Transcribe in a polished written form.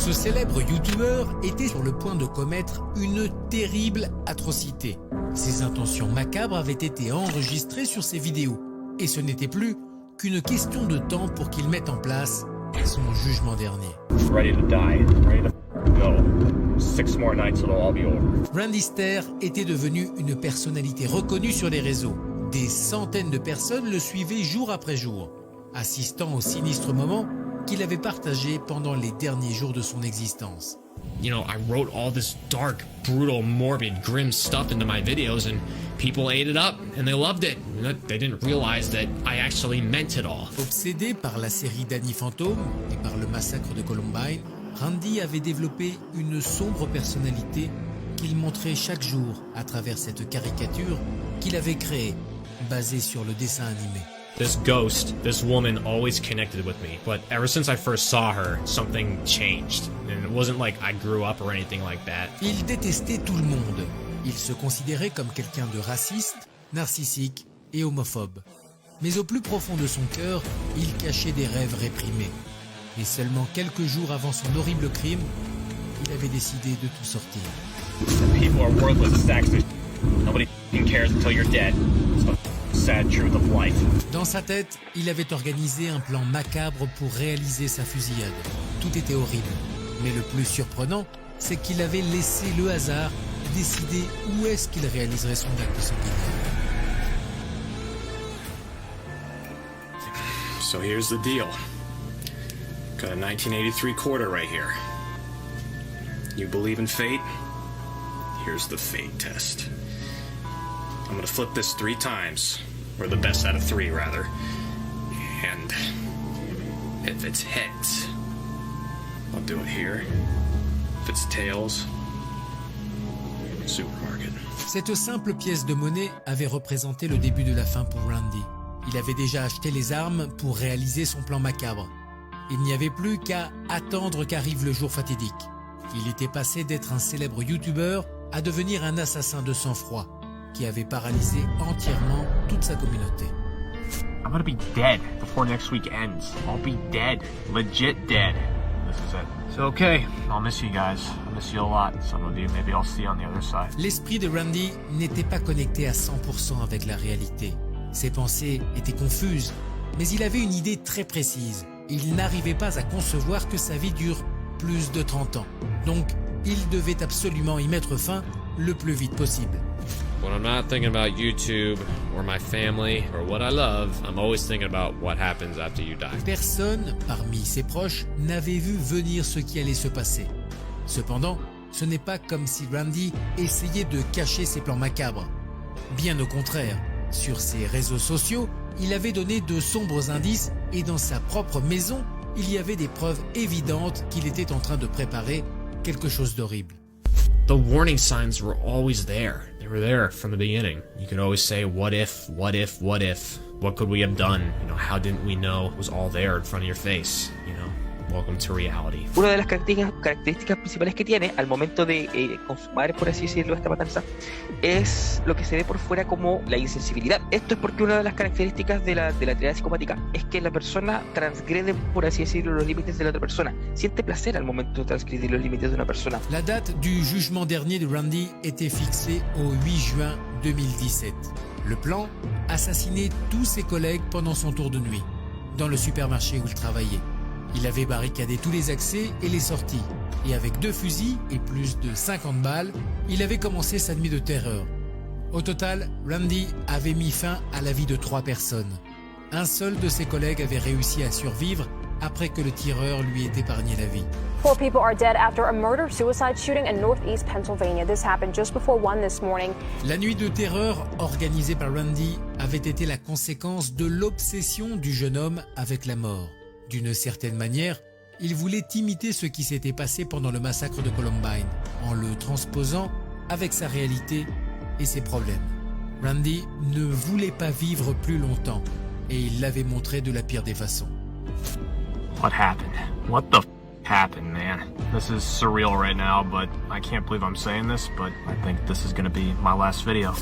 Ce célèbre YouTuber était sur le point de commettre une terrible atrocité. Ses intentions macabres avaient été enregistrées sur ses vidéos. Et ce n'était plus qu'une question de temps pour qu'il mette en place son jugement dernier. Ready to die, ready to go. 6 more nights, it'll all be over. Randy Stair était devenu une personnalité reconnue sur les réseaux. Des centaines de personnes le suivaient jour après jour, assistant aux sinistres moments qu'il avait partagés pendant les derniers jours de son existence. You know, I wrote all this dark, brutal, morbid, grim stuff into my videos and people ate it up and they loved it. They didn't realize that I actually meant it all. Obsédé par la série Danny Phantom et par le massacre de Columbine, Randy avait développé une sombre personnalité qu'il montrait chaque jour à travers cette caricature qu'il avait créée, basée sur le dessin animé. This ghost, this woman always connected with me, but ever since I first saw her, something changed. And it wasn't like I grew up or anything like that. Il détestait tout le monde. Il se considérait comme quelqu'un de raciste, narcissique et homophobe. Mais au plus profond de son cœur, il cachait des rêves réprimés. Et seulement quelques jours avant son horrible crime, il avait décidé de tout sortir. People are worthless as sacks of shit. Nobody cares until you're dead. It's the sad truth of life. Dans sa tête, il avait organisé un plan macabre pour réaliser sa fusillade. Tout était horrible. Mais le plus surprenant, c'est qu'il avait laissé le hasard décider où est-ce qu'il réaliserait son acte sanguinaire. So here's the deal. Got a 1983 quarter right here. You believe in fate? Here's the fate test. I'm gonna flip this 3 times, or the best out of 3 rather. And if it's heads, I'll do it here. If it's tails, supermarket. Cette simple pièce de monnaie avait représenté le début de la fin pour Randy. Il avait déjà acheté les armes pour réaliser son plan macabre. Il n'y avait plus qu'à attendre qu'arrive le jour fatidique. Il était passé d'être un célèbre YouTuber à devenir un assassin de sang-froid qui avait paralysé entièrement toute sa communauté. I'm gonna be dead before next week ends. I'll be dead. Legit dead. This is it. So okay, I'll miss you guys. I miss you a lot. Some of you, maybe I'll see you on the other side. L'esprit de Randy n'était pas connecté à 100% avec la réalité. Ses pensées étaient confuses, mais il avait une idée très précise. Il n'arrivait pas à concevoir que sa vie dure plus de 30 ans. Donc, il devait absolument y mettre fin le plus vite possible. When I'm not thinking about YouTube or my family or what I love, I'm always thinking about what happens after you die. Personne, parmi ses proches, n'avait vu venir ce qui allait se passer. Cependant, ce n'est pas comme si Randy essayait de cacher ses plans macabres. Bien au contraire, sur ses réseaux sociaux, il avait donné de sombres indices et dans sa propre maison, il y avait des preuves évidentes qu'il était en train de préparer quelque chose d'horrible. The warning signs were always there. They were there from the beginning. You could always say, what if, what if, what if? What could we have done? You know, how didn't we know? It was all there in front of your face, you know? Welcome to reality. Una de las características principales que tiene al momento de consumar, por así decirlo, esta matanza, es lo que se ve por fuera como la insensibilidad. Esto es porque una de las características de la triada psicopática es que la persona transgrede, por así decirlo, los límites de la otra persona. Siente placer al momento de transgredir los límites de una persona. La date du jugement dernier de Randy était fixée au 8 juin 2017. Le plan, assassiner tous ses collègues pendant son tour de nuit, dans le supermarché où il travaillait. Il avait barricadé tous les accès et les sorties, et avec 2 fusils et plus de 50 balles, il avait commencé sa nuit de terreur. Au total, Randy avait mis fin à la vie de 3 personnes. Un seul de ses collègues avait réussi à survivre après que le tireur lui ait épargné la vie. 4 people are dead after a murder-suicide shooting in northeast Pennsylvania. This happened just before 1 this morning. La nuit de terreur organisée par Randy avait été la conséquence de l'obsession du jeune homme avec la mort. D'une certaine manière, il voulait imiter ce qui s'était passé pendant le massacre de Columbine, en le transposant avec sa réalité et ses problèmes. Randy ne voulait pas vivre plus longtemps, et il l'avait montré de la pire des façons. What happened? What the happened, man? This is surreal right now, but I can't believe I'm saying this, but I think this is gonna be my last video.